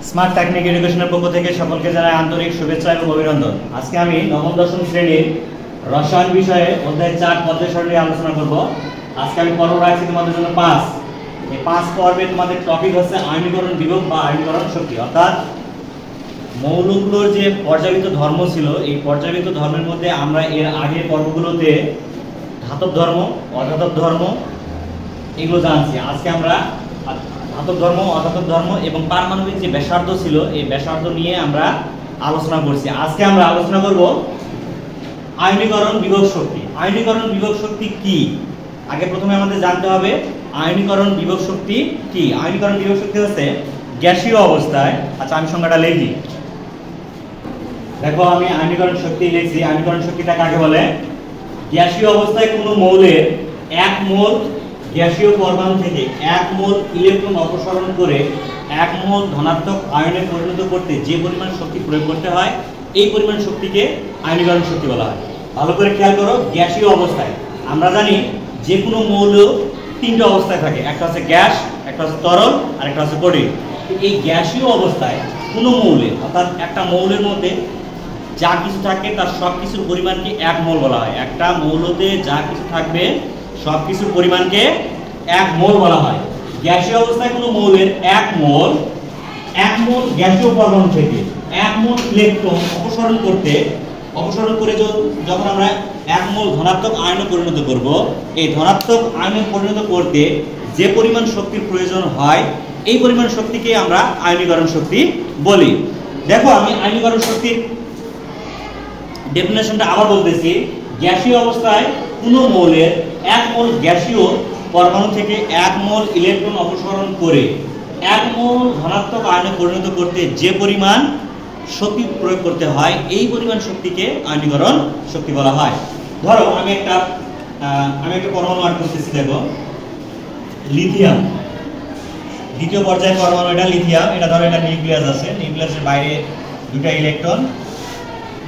Smart technique এডুকেশনের পক্ষ থেকে সকলকে জানাই আন্তরিক শুভেচ্ছা এবং অভিনন্দন। আজকে আমি নবম দশম শ্রেণীর রসায়ন বিষয়ে অধ্যায় 4 পর্যায় সারণী আলোচনা করব। আজকে আমি পর্ব রাখছি তোমাদের জন্য 5। এই 5 পর্বে তোমাদের টপিক হচ্ছে আয়নীকরণ বিভব বা আয়নীকরণ শক্তি, অর্থাৎ মৌলগুলোর যে পর্যায়বৃত্ত ধর্ম ছিল, এই পর্যায়বৃত্ত ধর্মের মধ্যে আমরা এর আগের পর্বগুলোতে ধাতব ধর্ম, অধাতব ধর্ম এগুলো জানছি। আজকে আমরা ধাতব ধর্ম, অধাতব ধর্ম এবং পারমাণবিক যে ব্যাসার্ধ ছিল, এই ব্যাসার্ধ নিয়ে আমরা আলোচনা করছি। আজকে আমরা আলোচনা করব আয়নীকরণ বিভব শক্তি। আয়নীকরণ বিভব শক্তি কি? আগে প্রথমে আমাদের জানতে হবে আয়নীকরণ বিভব শক্তি কি। আয়নীকরণ বিভব শক্তি হচ্ছে গ্যাসীয় অবস্থায়, আচ্ছা আমি সংজ্ঞাটা লিখি। দেখো আমি আয়নীকরণ শক্তি লিখছি। আয়নীকরণ শক্তিটা কাকে বলে? গ্যাসীয় অবস্থায় কোনো মৌলের 1 মোল গ্যাসীয় পরমাণু থেকে 1 মোল ইলেকট্রন অপসারণ করে 1 মোল ধনাত্মক আয়নে পরিণত করতে যে পরিমাণ শক্তি প্রয়োগ করতে হয়, এই পরিমাণ শক্তিকে আয়নীকরণ শক্তি বলা হয়। ভালো করে খেয়াল করো, গ্যাসীয় অবস্থায় আমরা জানি যে কোনো মৌল 3টা অবস্থায় থাকে, একটা হচ্ছে গ্যাস, একটা হচ্ছে তরল আর একটা হচ্ছে কঠিন। এই গ্যাসীয় অবস্থায় কোনো মৌলে, অর্থাৎ একটা মৌলের মধ্যে যা কিছু থাকে তার সব কিছুর পরিমাণকে 1 মোল বলা হয়। একটা মৌলতে যা কিছু থাকবে সব কিছুর পরিমাণকে 1 মোল বলা হয়। গ্যাসীয় অবস্থায় কোনো মৌলের 1 মোল গ্যাসীয় পরমাণু থেকে 1 মোল ইলেকট্রন অপসারণ করে যখন আমরা 1 মোল ধনাত্মক আয়নে পরিণত করব, এই ধনাত্মক আয়নে পরিণত করতে যে পরিমাণ শক্তির প্রয়োজন হয়, এই পরিমাণ শক্তিকে আমরা আয়নীকরণ শক্তি বলি। দেখো আমি আয়নীকরণ শক্তির ডেফিনেশনটা আবার বলতেছি। গ্যাসীয় অবস্থায় কোনো মৌলের 1 মোল গ্যাসীয় পরমাণু থেকে 1 মোল ইলেকট্রন অপসারণ করে 1 মোল ধনাত্মক আয়নে পরিণত করতে যে পরিমাণ শক্তি প্রয়োগ করতে হয়, এই পরিমাণ শক্তিকে আয়নীকরণ শক্তি বলা হয়। ধরো আমি একটা পরমাণু আট করতেছি। দেখো লিথিয়াম, দ্বিতীয় পর্যায়ের পরমাণু এটা লিথিয়াম। এটা ধরো এটা নিউক্লিয়াস আছে, নিউক্লিয়াসের বাইরে 2টা ইলেকট্রন।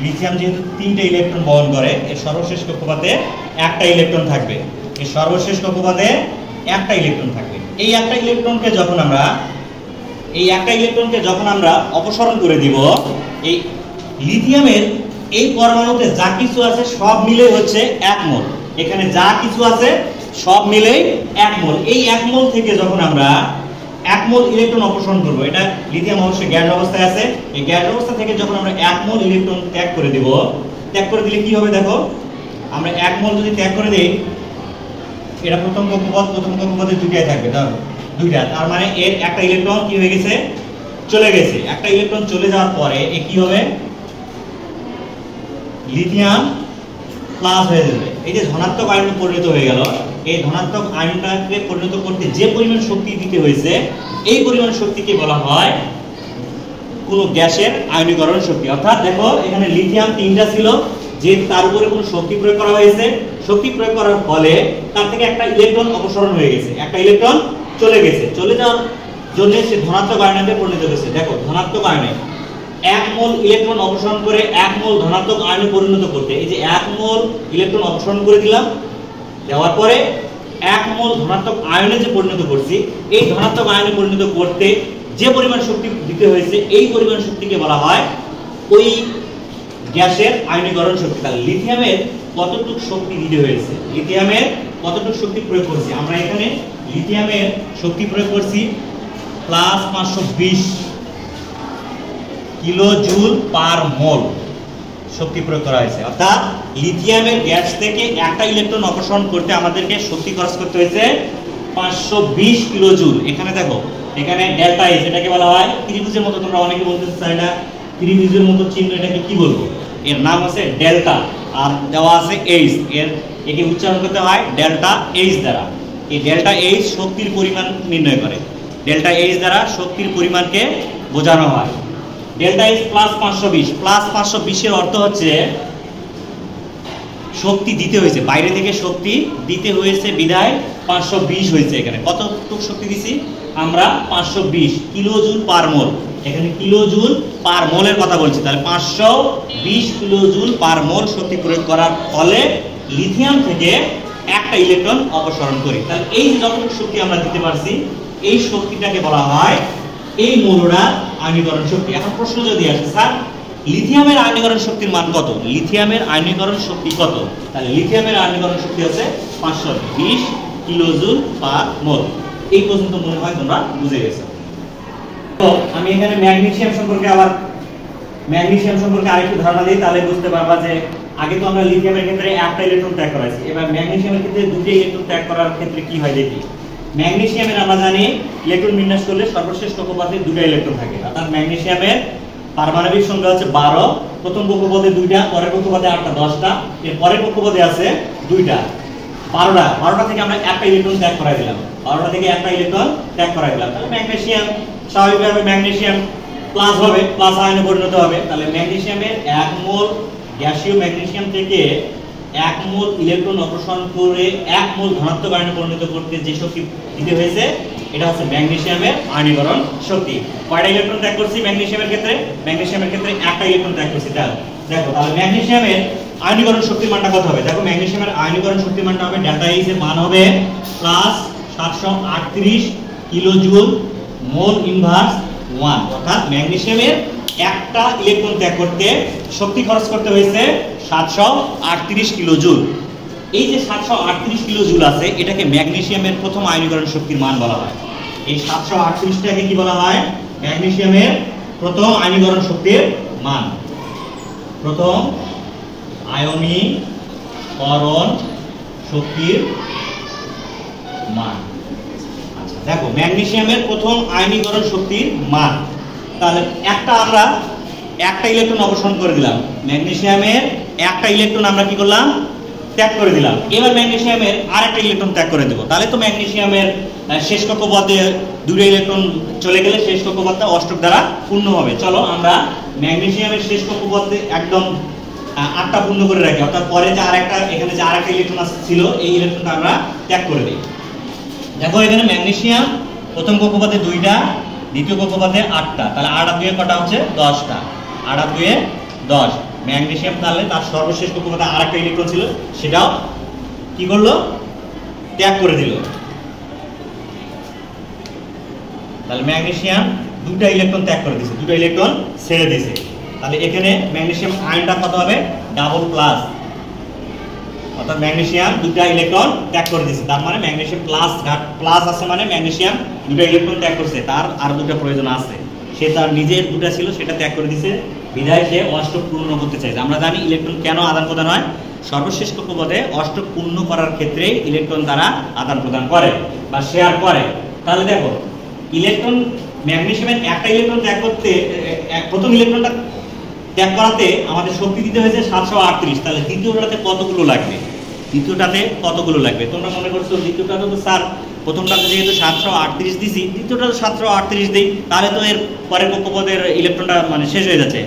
লিথিয়াম যেহেতু 3টে ইলেকট্রন বহন করে, এর সর্বশেষ কক্ষপথে 1টা ইলেকট্রন থাকবে। এই সর্বশেষ কক্ষপথে 1টা ইলেকট্রন থাকবে। এই একটা ইলেকট্রনকে যখন আমরা অপসারণ করে দিব, এই লিথিয়ামের এই পরমাণুতে যা কিছু আছে সব মিলে হচ্ছে 1 মোল। এখানে যা কিছু আছে সব মিলে 1 মোল। এই 1 মোল থেকে যখন আমরা 1 মোল ইলেকট্রন অপসারণ করব, এটা লিথিয়াম অবশ্যই গ্যাস অবস্থায় আছে। এই গ্যাস অবস্থা থেকে যখন আমরা 1 মোল ইলেকট্রন ত্যাগ করে দিলে কি হবে? দেখো আমরা 1 মোল যদি ত্যাগ করে দেই, এটা প্রথম কক্ষপথে 2টাই থাকবে, ধরো 2টা। তার মানে এর একটা ইলেকট্রন কি হয়ে গেছে? চলে গেছে। একটা ইলেকট্রন চলে যাওয়ার পরে এ কি হবে? লিথিয়াম প্লাস হয়ে যাবে। এই যে ধনাত্মক আয়নে পরিণত হয়ে গেল, এই ধনাত্মক আয়নটাকে পরিণত করতে যে পরিমাণ শক্তি দিতে হয়েছে, এই পরিমাণ শক্তিকে বলা হয় কোন গ্যাসের আয়নীকরণ শক্তি। অর্থাৎ দেখো এখানে লিথিয়াম 3টা ছিল, যে তার উপরে কোনো শক্তি প্রয়োগ করা হয়েছে, শক্তি প্রয়োগ করার ফলে তার থেকে একটা ইলেকট্রন অপসারণ হয়ে গেছে, একটা ইলেকট্রন চলে গেছে। চলে যাওয়ার জন্য সে ধনাত্মক আয়নে পরিণত হয়েছে। দেখো ধনাত্মক আয়নে 1 মোল ইলেকট্রন অপসারণ করে 1 মোল ধনাত্মক আয়নে পরিণত করতে, এই যে 1 মোল ইলেকট্রন অপসারণ করে দিলাম, দেওয়ার পরে 1 মোল ধনাত্মক আয়নে যে পরিণত করছি, এই ধনাত্মক আয়নে পরিণত করতে যে পরিমাণ শক্তি দিতে হয়েছে, এই পরিমাণ শক্তিকে বলা হয় ওই গ্যাসের আয়নীকরণ শক্তি। তাহলে লিথিয়ামের কতটুকু শক্তি দিতে হয়েছে, লিথিয়ামের কতটুকু শক্তি প্রয়োগ করছি, আমরা এখানে লিথিয়ামের শক্তি প্রয়োগ করছি প্লাস 520 কিলো জুল পার মোল শক্তি প্রয়োগ করা হয়েছে। অর্থাৎ লিথিয়ামের গ্যাস থেকে একটা ইলেকট্রন অপসারণ করতে আমাদেরকে শক্তি খরচ করতে হয়েছে 520 কিলো জুল। এখানে দেখো, এখানে ডেল্টা এইচ, এটাকে বলা হয় ত্রিভুজের মতো। তোমরা অনেকে বলতে চাও এটা ত্রিভুজের মতো চিহ্ন, এটাকে কি বলবো? এর নাম হচ্ছে ডেল্টা, আর দেওয়া আছে এইচ। একে উচ্চারণ করতে হয় ডেল্টা এইচ দ্বারা। এই ডেল্টা এইচ শক্তির পরিমাণ নির্ণয় করে। ডেল্টা এইচ দ্বারা শক্তির পরিমাণকে বোঝানো হয়। ডেল্টা এইচ প্লাস 520 এর অর্থ হচ্ছে শক্তি দিতে হয়েছে, বাইরে থেকে শক্তি দিতে হয়েছে বিধায় 520 হয়েছে। এখানে কতটুকু শক্তি দিছি আমরা? 520 কিলো জুল পার মোল। এখানে কিলো জুল পার মোলের কথা বলছি। তাহলে 520 কিলো জুল পার মোল শক্তি প্রয়োগ করার ফলে লিথিয়াম থেকে একটা ইলেকট্রন অপসারণ করি। তাহলে এই যতটুকু শক্তি আমরা দিতে পারছি, এই শক্তিটাকে বলা হয় এই মৌলটার আয়নীকরণ শক্তি। এখন প্রশ্ন যদি আসে স্যার লিথিয়ামের আয়নীকরণ শক্তির মান কত, লিথিয়ামের আয়নীকরণ শক্তি কত, তাহলে লিথিয়ামের আয়নীকরণ শক্তি হচ্ছে 520 কিলোজুল পার মোল। এই পর্যন্ত মনে হয় তোমরা বুঝে গেছো। তো আমি এখানে ম্যাগনেসিয়াম সম্পর্কে আরেকটু ধারণা দিই, তাহলে বুঝতে পারবা যে আগে তো আমরা লিথিয়ামের ক্ষেত্রে একটা ইলেকট্রন ত্যাগ করাইছি, এবার ম্যাগনেসিয়ামের ক্ষেত্রে দুটো ইলেকট্রন ত্যাগ করার ক্ষেত্রে কি হয় দেখি। ম্যাগনেসিয়ামের আমরা জানি ইলেকট্রন বিন্যাস করলে সর্বশেষ কক্ষপথে দুটো ইলেকট্রন থাকে, অর্থাৎ ম্যাগনেসিয়ামের পারমাণবিক সংখ্যা হচ্ছে 12, প্রথম কক্ষপথে 2টা, পরের কক্ষপথে 8টা 10টা, এর পরের কক্ষপথে আছে 2টা 12টা থেকে আমরা একটা ইলেকট্রন ত্যাগ করাই দিলাম, 12টা থেকে একটা ইলেকট্রন ত্যাগ করাই দিলাম, তাহলে ম্যাগনেসিয়াম স্বাভাবিকভাবে ম্যাগনেসিয়াম প্লাস হবে, প্লাস আয়নে পরিণত হবে। তাহলে ম্যাগনেসিয়ামের 1 মোল গ্যাসীয় ম্যাগনেসিয়াম থেকে 1 মোল ইলেকট্রন অপসারণ করে 1 মোল ধনাত্মক আয়নে পরিণত করতে যে শক্তি দিতে হয়েছে এটা হচ্ছে ম্যাগনেসিয়ামের আয়নীকরণ শক্তি। কয়টা ইলেকট্রন ত্যাগ করছি ম্যাগনেসিয়ামের ক্ষেত্রে? ম্যাগনেসিয়ামের ক্ষেত্রে একটা ইলেকট্রন ত্যাগ করছি। দেখো তাহলে ম্যাগনেসিয়ামের আয়নীকরণ শক্তির মানটা কত হবে? দেখো ম্যাগনেসিয়ামের আয়নীকরণ শক্তির মানটা হবে ডেল্টা এইচ এর মান হবে প্লাস 738 কিলোজুল মোল ইনভার্স 1, অর্থাৎ ম্যাগনেসিয়ামের একটা ইলেকট্রন ত্যাগ করতে শক্তি খরচ করতে হয়েছে 738 কিলোজুল। এই যে 738 কিলোজুল আছে এটাকে ম্যাগনেসিয়ামের প্রথম আয়নীকরণ শক্তির মান বলা হয়। এই 738টাকে কি বলা হয়? ম্যাগনেসিয়ামের প্রথম আয়নীকরণ শক্তির মান, প্রথম আয়নীকরণ শক্তির মান। আচ্ছা দেখো ম্যাগনেসিয়ামের প্রথম আয়নীকরণ শক্তির মান, তাহলে একটা ইলেকট্রন অপসারণ করে দিলাম, ম্যাগনেসিয়ামের একটা ইলেকট্রন আমরা কি করলাম? ত্যাগ করে দিলাম। এবার ম্যাগনেসিয়ামের আরেকটা ইলেকট্রন ত্যাগ করে দেব, তাহলে তো ম্যাগনেসিয়ামের শেষ কক্ষপথে দুটো ইলেকট্রন চলে গেলে শেষ কক্ষপথটা অষ্টক দ্বারা পূর্ণ হবে। চলো আমরা ম্যাগনেসিয়ামের শেষ কক্ষপথে একদম 8টা পূর্ণ করে রাখি, অর্থাৎ পরে যে এখানে যে আরেকটা ইলেকট্রন ছিল এই ইলেকট্রনটা আমরা ত্যাগ করে দিই। দেখো এখানে ম্যাগনেসিয়াম প্রথম কক্ষপথে 2টা, দ্বিতীয় কক্ষপথে 8টা, তাহলে 8 আর 2 কটা হচ্ছে 10টা, 8 আর 2 10। ম্যাগনেসিয়াম তাহলে তার সর্বশেষ কক্ষপথে আরেকটা ইলেকট্রন ছিল সেটাও কি করলো? ত্যাগ করে দিল। তাহলে ম্যাগনেসিয়াম 2টা ইলেকট্রন ত্যাগ করে দিয়েছে, 2টা ইলেকট্রন ছেড়ে দিয়েছে। তাহলে এখানে ম্যাগনেসিয়াম আয়নটা কত হবে? ডাবল প্লাস, অর্থাৎ ম্যাগনেসিয়াম 2টা ইলেকট্রন ত্যাগ করে দিয়েছে, তার মানে ম্যাগনেসিয়াম প্লাস আছে মানে ম্যাগনেসিয়াম 2টা ইলেকট্রন ত্যাগ করছে, তার আর 2টা প্রয়োজন আছে, সে তার নিজের 2টা ছিল সেটা ত্যাগ করে দিয়েছে, বিধায় সে অষ্টক পূর্ণ করতে চাইছে। আমরা জানি ইলেকট্রন কেন আদান প্রদান হয়? সর্বশেষ কক্ষপথে অষ্টক পূর্ণ করার ক্ষেত্রে ইলেকট্রন দ্বারা আদান প্রদান করে বা শেয়ার করে। তাহলে দেখো ইলেকট্রন ম্যাগনেসিয়ামের একটা ইলেকট্রন ত্যাগ করতে, প্রথম ইলেকট্রনটা ত্যাগ করাতে আমাদের শক্তি দিতে হয়েছে 738, তাহলে দ্বিতীয়টাতে কতগুলো লাগবে? তোমরা মনে করছো দ্বিতীয়টাতে তো স্যার প্রথমটাতে যেহেতু 738 দিছি, দ্বিতীয়টাতে 738 দেই, তাহলে তো এর পরের কক্ষপথের ইলেকট্রনটা মানে শেষ হয়ে যাচ্ছে,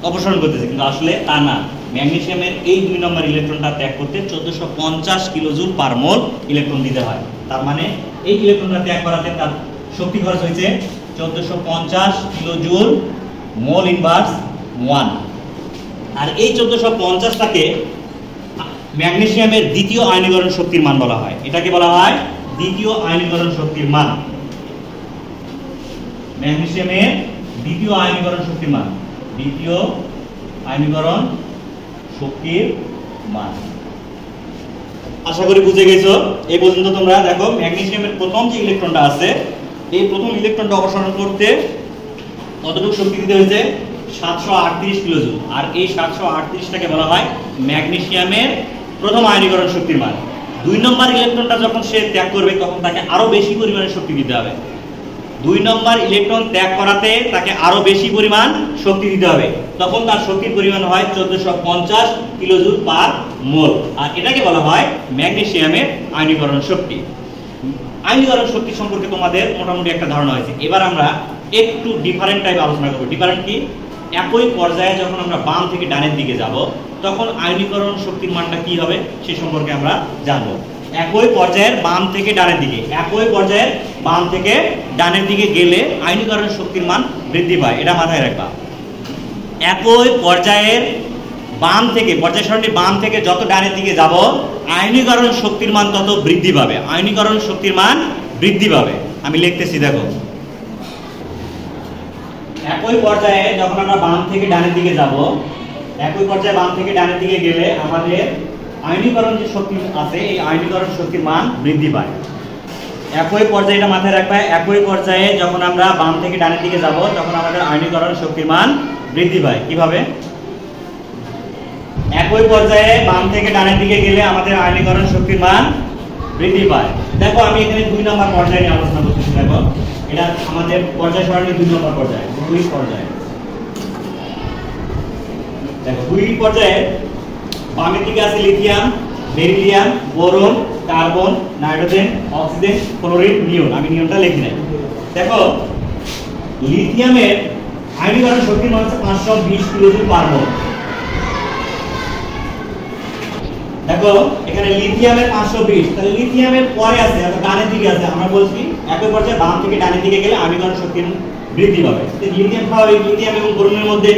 অপসারণ করতেছে, কিন্তু আসলে তা না। ম্যাগনেসিয়ামের এই 2 নম্বর ইলেকট্রনটা ত্যাগ করতে 1450 কিলোজুল পার মোল ইলেকট্রন দিতে হয়। তার মানে এই ইলেকট্রনটা ত্যাগ করাতে তার শক্তি খরচ হয়েছে 1450 কিলোজুল মোল ইনভার্স 1। আর এই 1450টাকে ম্যাগনেসিয়ামের দ্বিতীয় আয়নীকরণ শক্তির মান বলা হয়। এটাকে বলা হয় দ্বিতীয় আয়নীকরণ শক্তির মান, ম্যাগনেসিয়ামের দ্বিতীয় আয়নীকরণ শক্তির মান, দ্বিতীয় আয়নীকরণ শক্তির মান। আশা করি বুঝে গেছো এই পর্যন্ত তোমরা। দেখো ম্যাগনেসিয়ামের প্রথম যে ইলেকট্রনটা আছে এই প্রথম ইলেকট্রনটা অপসারণ করতে কতটুকু শক্তি দিতে হয়েছে? 738 কিলোজুল। আর এই 738টাকে বলা হয় ম্যাগনেসিয়ামের প্রথম আয়নীকরণ শক্তির মান। 2 নম্বর ইলেকট্রনটা যখন সে ত্যাগ করবে তখন তাকে আরো বেশি পরিমাণে শক্তি দিতে হবে। 2 নম্বর ইলেকট্রন ত্যাগ করাতে তাকে আরো বেশি পরিমাণ শক্তি দিতে হবে, তখন তার শক্তির পরিমাণ হয় 1450 কিলোজুল পার মোল। আর এটাকে বলা হয় ম্যাগনেসিয়ামের আয়নীকরণ শক্তি। আয়নীকরণ শক্তি সম্পর্কে তোমাদের মোটামুটি একটা ধারণা হয়েছে। এবার আমরা একটু ডিফারেন্ট টাইপ আলোচনা করব। ডিফারেন্ট কি? একই পর্যায়ে যখন আমরা বাম থেকে ডানের দিকে যাব তখন আয়নীকরণ শক্তির মানটা কি হবে সে সম্পর্কে আমরা জানবো। একই পর্যায়ের বাম থেকে ডানের দিকে গেলে আয়নীকরণ শক্তির মান বৃদ্ধি পায়, এটা মাথায় রাখবা। একই পর্যায়ের বাম থেকে, পর্যায় সারণীর বাম থেকে যত ডানের দিকে যাব আয়নীকরণ শক্তির মান তত বৃদ্ধি পাবে, আয়নীকরণ শক্তির মান বৃদ্ধি পাবে। আমি লিখতেছি, দেখো একই পর্যায়ে যখন আমরা বাম থেকে ডানের দিকে যাব, একই পর্যায়ে বাম থেকে ডানের দিকে গেলে আমাদের আয়নীকরণ যে শক্তি আছে এই আয়নীকরণ শক্তির মান বৃদ্ধি পায়। একই পর্যায়ে, এটা মাথায় রাখবে, একই পর্যায়ে যখন আমরা বাম থেকে ডানের দিকে যাব তখন আমাদের আয়নীকরণ শক্তির মান বৃদ্ধি পায়। কিভাবে? একই পর্যায়ে বাম থেকে ডানের দিকে গেলে আমাদের আয়নীকরণ শক্তির মান বৃদ্ধি পায়। দেখো আমি এখানে 2 নম্বর পর্যায়ে নিয়ে আলোচনা করতেছি। দেখো এটা আমাদের পর্যায় সারণীর 2 নম্বর পর্যায়, 2 পর্যায়ে। দেখো 2 পর্যায়ে বামের দিকে আছে lithium, beryllium, boron, carbon, nitrogen, oxygen, chlorine, neon. আমি নিয়নটা লিখি নাই। দেখো লিথিয়ামের আয়নীকরণ শক্তির মান হচ্ছে 520 কিলোজুল পার মোল। দেখো এখানে লিথিয়ামের 520, তাহলে লিথিয়ামের পরে আছে অর্থাৎ ডানের দিকে আছে। আমরা বলছি একই পর্যায়ে বাম থেকে ডানের দিকে গেলে আয়নীকরণ শক্তির বৃদ্ধি পাবে। লিথিয়াম স্বাভাবিক, লিথিয়াম এবং বোরনের মধ্যে,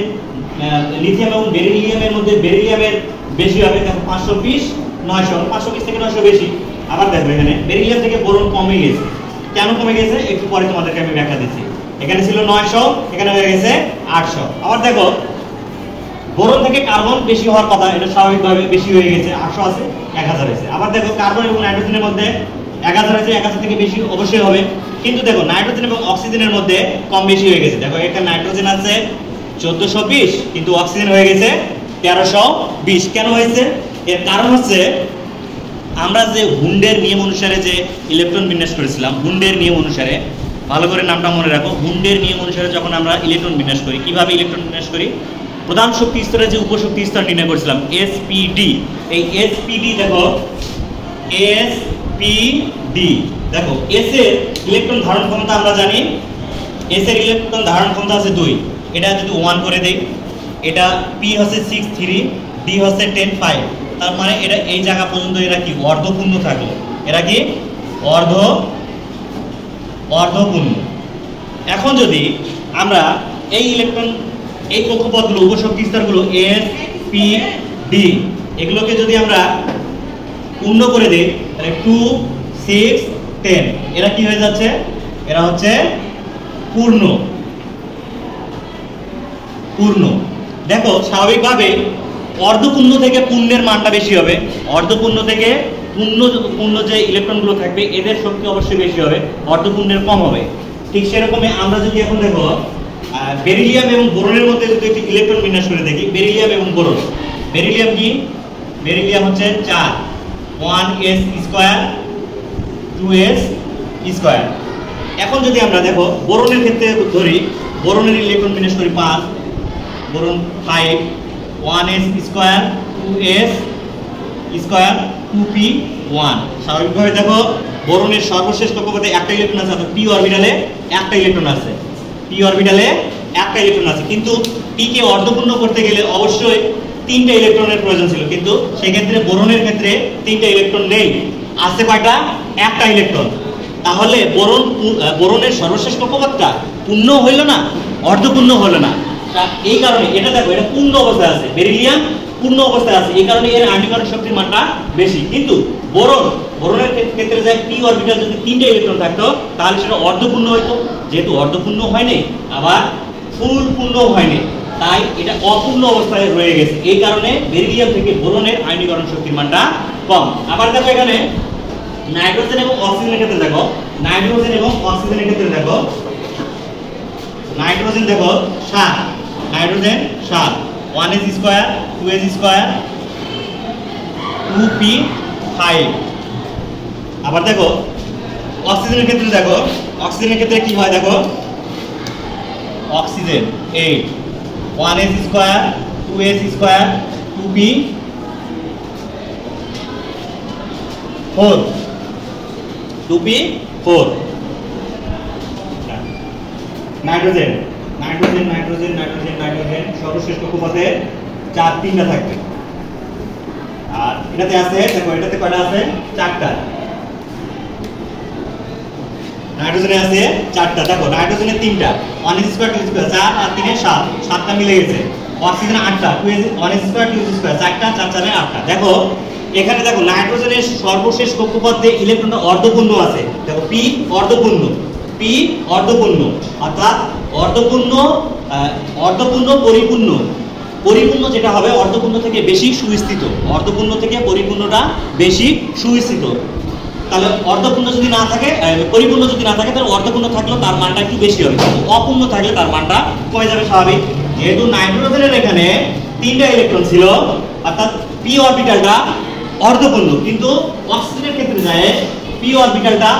লিথিয়াম এবং বেরিলিয়ামের মধ্যে বেরিলিয়ামের বেশি হবে। দেখো 520 900, 520 থেকে 900 বেশি। আবার দেখো এখানে বেরিলিয়াম থেকে বোরন কমে গেছে। কেন কমে গেছে একটু পরে তোমাদেরকে আমি ব্যাখ্যা দিচ্ছি। এখানে ছিল 900, এখানে হয়ে গেছে 800। আবার দেখো বোরন থেকে কার্বন বেশি হওয়ার কথা, এটা স্বাভাবিকভাবে বেশি হয়ে গেছে, 800 আছে 1000 হয়েছে। আবার দেখো কার্বন এবং নাইট্রোজেনের মধ্যে 1000 হয়েছে, 1000 থেকে বেশি অবশ্যই হবে। কিন্তু দেখো নাইট্রোজেন এবং অক্সিজেনের মধ্যে কম বেশি হয়ে গেছে। দেখো এখানে নাইট্রোজেন আছে 1420, কিন্তু অক্সিজেন হয়ে গেছে 1320। কেন হয়েছে? এর কারণ হচ্ছে আমরা যে হুন্ডের নিয়ম অনুসারে যে ইলেকট্রন বিন্যাস করেছিলাম, হুন্ডের নিয়ম অনুসারে, ভালো করে নামটা মনে রাখো, হুন্ডের নিয়ম অনুসারে যখন আমরা ইলেকট্রন বিন্যাস করি, কিভাবে ইলেকট্রন বিন্যাস করি? প্রধান শক্তি স্তরে যে উপশক্তি স্তর নির্ণয় করেছিলাম এসপিডি, এই এসপিডি দেখো এসপিডি, দেখো এস এর ইলেকট্রন ধারণ ক্ষমতা আমরা জানি, এস এর ইলেকট্রন ধারণ ক্ষমতা আছে 2। এটা যদি 1 করে দেই, এটা পি হচ্ছে 6.3, ডি হচ্ছে 10.5। তার মানে এটা এই জায়গা পর্যন্ত এরা কি অর্ধপূর্ণ থাকলো, এরা কি অর্ধপূর্ণ। এখন যদি আমরা এই ইলেকট্রন, এই কক্ষপথগুলো, উপশক্তি স্তরগুলো এস পি ডি, এগুলোকে যদি আমরা পূর্ণ করে দিই তাহলে 2 6 10, এরা কি হয়ে যাচ্ছে? এরা হচ্ছে পূর্ণ। দেখো স্বাভাবিকভাবে অর্ধপূর্ণ থেকে পূর্ণের মানটা বেশি হবে। অর্ধপূর্ণ থেকে পূর্ণ যে ইলেকট্রনগুলো থাকবে এদের শক্তি অবশ্যই বেশি হবে, অর্ধপূর্ণের কম হবে। ঠিক সেরকমই আমরা যদি এখন দেখো বেরিলিয়াম এবং বোরনের মধ্যে যদি একটি ইলেকট্রন বিন্যাস করে দেখি, বেরিলিয়াম এবং বোরন। বেরিলিয়াম কি? বেরিলিয়াম হচ্ছে 4, 1s স্কয়ার 2s স্কয়ার। এখন যদি আমরা দেখো বোরনের ক্ষেত্রে ধরি, বোরনের ইলেকট্রন বিন্যাস করি 5, boron 5, 1s square 2s square 2p1। স্বাভাবিকভাবে দেখো বোরনের সর্বশেষ কক্ষপথে একটা ইলেকট্রন আছে, অর্থাৎ p অরবিটালে একটা ইলেকট্রন আছে, p অরবিটালে একটা ইলেকট্রন আছে। কিন্তু p কে অর্ধপূর্ণ করতে গেলে অবশ্যই 3টা ইলেকট্রনের প্রয়োজন ছিল, কিন্তু সেই ক্ষেত্রে বোরনের ক্ষেত্রে 3টা ইলেকট্রন নেই, আছে কয়টা? একটা ইলেকট্রন। তাহলে বোরনের সর্বশেষ কক্ষপথটা পূর্ণ হইল না, অর্ধপূর্ণ হলো না। এই কারণে এটা দেখো, এটা পূর্ণ অবস্থায় আছে, বেরিলিয়াম পূর্ণ অবস্থায় আছে, এই কারণে এর আয়নীকরণ শক্তির মানটা বেশি। কিন্তু বোরনের ক্ষেত্রে যায় p অরবিটাল যদি 3টা ইলেকট্রন থাকতো তাহলে সেটা অর্ধপূর্ণ হইতো। যেহেতু অর্ধপূর্ণ হয়নি, আবার ফুল পূর্ণ হয়নি, তাই এটা অপূর্ণ অবস্থায় রয়ে গেছে। এই কারণে বেরিলিয়াম থেকে বোরনের আয়নীকরণ শক্তির মানটা কম। আবার দেখো এখানে নাইট্রোজেন এবং অক্সিজেনের ক্ষেত্রে দেখো, নাইট্রোজেন এবং অক্সিজেনের ক্ষেত্রে দেখো, নাইট্রোজেন দেখো 7, nitrogen 7, 1s square 2s square 2p5। আবার দেখো অক্সিজেনের ক্ষেত্রে দেখো, অক্সিজেনের ক্ষেত্রে কি হয় দেখো, oxygen 8, 1s square 2s square 2p4, 2p4। Nitrogen nitrogen nitrogen nitrogen nitrogen সর্বশেষ কক্ষপথে 3টা থাকবে। আর এটাতে আছে দেখো, এটাতে কয়টা আছে? 4টা। নাইট্রোজেনে আছে 4টা। দেখো নাইট্রোজেনে 3টা, 1s স্কয়ার 2s স্কয়ার 4 আর 3 এ 7, 7টা মিলে গেছে। অক্সিজেনে 8টা, 1s স্কয়ার 2s স্কয়ার 4টা, 4 4 এ 8টা। দেখো এখানে দেখো নাইট্রোজেনের সর্বশেষ কক্ষপথে ইলেকট্রনটা অর্ধপূর্ণ আছে। দেখো p অর্ধপূর্ণ, অর্থাৎ অর্ধপূর্ণ অর্ধপূর্ণ পরিপূর্ণ, পরিপূর্ণ যেটা হবে অর্ধপূর্ণ থেকে বেশি সুস্থিত, অর্ধপূর্ণ থেকে পরিপূর্ণটা বেশি সুস্থিত। তাহলে অর্ধপূর্ণ যদি না থাকে, পরিপূর্ণ যদি না থাকে তাহলে অর্ধপূর্ণ থাকলেও তার মানটা একটু বেশি হবে, অপূর্ণ থাকলে তার মানটা কমে যাবে স্বাভাবিক। যেহেতু নাইট্রোজেনের এখানে 3টা ইলেকট্রন ছিল অর্থাৎ পি অরবিটালটা অর্ধপূর্ণ, কিন্তু অক্সিজেনের ক্ষেত্রে যায় পি অরবিটালটা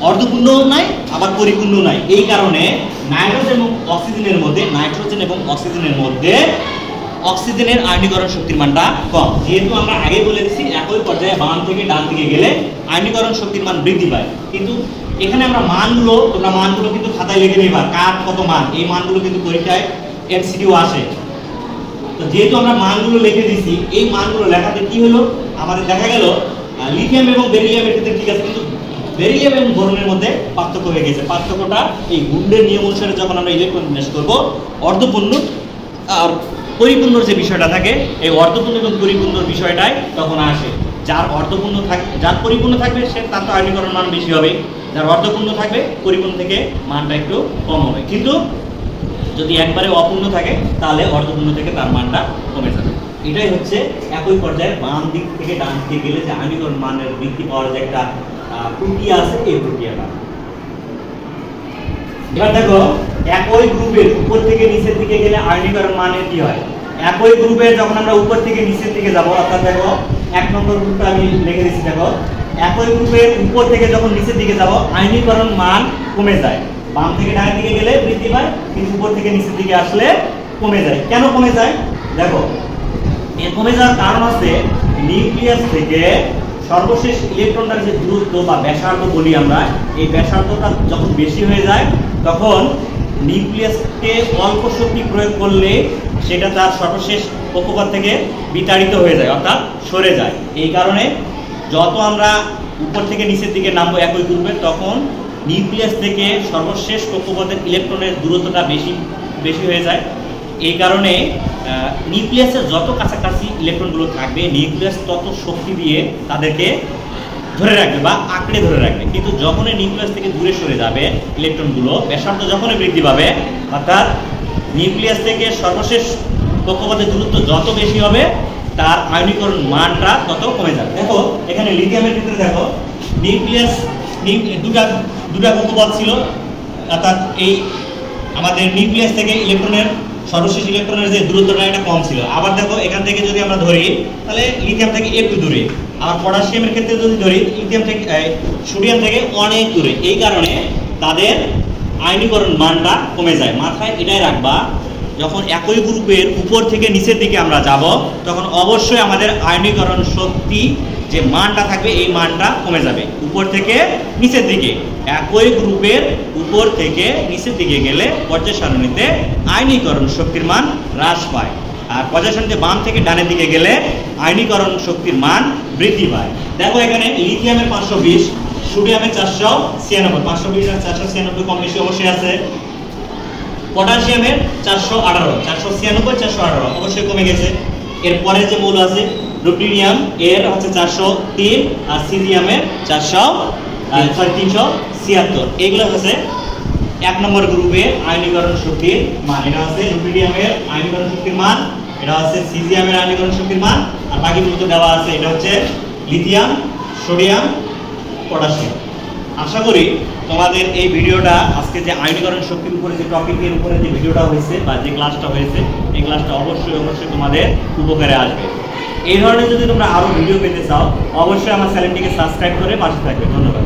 অর্ধপূর্ণ নাই আবার পরিপূর্ণ নাই। এই কারণে নাইট্রোজেন এবং অক্সিজেনের মধ্যে, নাইট্রোজেন এবং অক্সিজেনের মধ্যে অক্সিজেনের আয়নীকরণ শক্তির মানটা কম। যেহেতু আমরা আগে বলে দিচ্ছি একই পর্যায়ে বাম থেকে ডান দিকে গেলে আয়নীকরণ শক্তির মান বৃদ্ধি পায়, কিন্তু এখানে আমরা মানগুলো, তোমরা মানগুলো কিন্তু খাতায় লিখে নিবা, কার কত মান, এই মানগুলো কিন্তু পরীক্ষায় এমসিকিউ আসে। তো যেহেতু আমরা মানগুলো লিখে দিছি, এই মানগুলো লেখাতে কি হলো, আমাদের দেখা গেল লিথিয়াম এবং বেরিলিয়ামের ক্ষেত্রে ঠিক আছে, কিন্তু বেরিলিয়াম এবং বোরনের মধ্যে পার্থক্য হয়ে গেছে। পার্থক্যটা এই গুন্ডের নিয়ম অনুসারে যখন আমরা ইলেকট্রন বিন্যাস করব, অর্ধপূর্ণ আর পরিপূর্ণ যে বিষয়টা থাকে, এই অর্ধপূর্ণ এবং পরিপূর্ণ বিষয়টাই তখন আসে। যার অর্ধপূর্ণ থাকে, যার পরিপূর্ণ থাকবে সে তার তো আয়নীকরণ মান বেশি হবে, যার অর্ধপূর্ণ থাকবে পরিপূর্ণ থেকে মানটা একটু কম হবে, কিন্তু যদি একবারে অপূর্ণ থাকে তাহলে অর্ধপূর্ণ থেকে তার মানটা কমে যাবে। এটাই হচ্ছে একই পর্যায়ে বাম দিক থেকে ডান দিকে গেলে যে আয়নীকরণ মানের বৃদ্ধি পাওয়ার যে একটা প্রক্রিয়া আছে, এই প্রক্রিয়াটা। এবার দেখো একই গ্রুপের উপর থেকে নিচের দিকে গেলে আয়নীকরণ মানের কি হয়। একই গ্রুপে যখন আমরা উপর থেকে নিচের দিকে যাব, অর্থাৎ দেখো 1 নম্বর গ্রুপটা আমি লিখে দিচ্ছি, দেখো একই গ্রুপের উপর থেকে যখন নিচের দিকে যাব আয়নীকরণ মান কমে যায়। বাম থেকে ডান দিকে গেলে বৃদ্ধি পায়, কিন্তু উপর থেকে নিচের দিকে আসলে কমে যায়। কেন কমে যায়? দেখো এর কমে যাওয়ার কারণ হচ্ছে নিউক্লিয়াস থেকে সর্বশেষ ইলেকট্রনটার যে দূরত্ব বা ব্যাসার্ধ বলি আমরা, এই ব্যাসার্ধটা যখন বেশি হয়ে যায় তখন নিউক্লিয়াসকে অল্প শক্তি প্রয়োগ করলে সেটা তার সর্বশেষ কক্ষপথ থেকে বিতাড়িত হয়ে যায়, অর্থাৎ সরে যায়। এই কারণে যত আমরা উপর থেকে নিচের দিকে নামবো একই গ্রুপে, তখন নিউক্লিয়াস থেকে সর্বশেষ কক্ষপথের ইলেকট্রনের দূরত্বটা বেশি হয়ে যায়। এই কারণে নিউক্লিয়াসের যত কাছাকাছি ইলেকট্রনগুলো থাকবে, নিউক্লিয়াস তত শক্তি দিয়ে তাদেরকে ধরে রাখবে বা আঁকড়ে ধরে রাখবে। কিন্তু যখনই নিউক্লিয়াস থেকে দূরে সরে যাবে ইলেকট্রনগুলো, ব্যাসার্ধ যখনই বৃদ্ধি পাবে, অর্থাৎ নিউক্লিয়াস থেকে সর্বশেষ কক্ষপথের দূরত্ব যত বেশি হবে তার আয়নীকরণ মানটা তত কমে যাবে। দেখো এখানে লিথিয়ামের ক্ষেত্রে দেখো নিউক্লিয়াস দুটা কক্ষপথ ছিল, অর্থাৎ এই আমাদের নিউক্লিয়াস থেকে ইলেকট্রনের সর্বশেষ ইলেকট্রনের যে দূরত্বটা এটা কম ছিল। আবার দেখো এখান থেকে যদি আমরা ধরি তাহলে লিথিয়াম থেকে একটু দূরে, আর পটাশিয়ামের ক্ষেত্রে যদি ধরি লিথিয়াম থেকে সোডিয়াম থেকে অনেক দূরে। এই কারণে তাদের আয়নীকরণ মানটা কমে যায়। মাথায় এটাই রাখবা, যখন একই গ্রুপের উপর থেকে নিচের দিকে আমরা যাব তখন অবশ্যই আমাদের আয়নীকরণ শক্তি যে মানটা থাকবে এই মানটা কমে যাবে উপর থেকে নিচের দিকে। একই গ্রুপের উপর থেকে নিচের দিকে গেলে পর্যায় সারণীতে আয়নীকরণ শক্তির মান হ্রাস পায়, আর পর্যায় সারণীতে বাম থেকে ডানের দিকে গেলে আয়নীকরণ শক্তির মান বৃদ্ধি পায়। দেখো এখানে লিথিয়ামের 520, সোডিয়ামের 496, 520 আর 496 কম বেশি অবশ্যই আছে। পটাশিয়ামের 418, 496, 418 অবশ্যই কমে গেছে। এরপরে যে মৌল আছে রুটিনিয়াম, এর হচ্ছে 403, আর সিজিয়ামের 376। এগুলো হচ্ছে 1 নম্বর গ্রুপের আয়নীকরণ শক্তির মান। এটা হচ্ছে রুটিনিয়ামের আয়নীকরণ শক্তির মান, এটা হচ্ছে সিজিয়ামের আয়নীকরণ শক্তির মান, আর বাকিগুলো তো দেওয়া আছে। এটা হচ্ছে লিথিয়াম, সোডিয়াম, পটাশিয়াম। আশা করি তোমাদের এই ভিডিওটা, আজকে যে আয়নীকরণ শক্তির উপরে যে টপিকের উপরে যে ভিডিওটা হয়েছে বা যে ক্লাসটা হয়েছে, এই ক্লাসটা অবশ্যই তোমাদের উপকারে আসবে। এই ধরনের যদি তোমরা আরো ভিডিও পেতে চাও অবশ্যই আমার চ্যানেলটিকে সাবস্ক্রাইব করে পাশে থাকবে। ধন্যবাদ।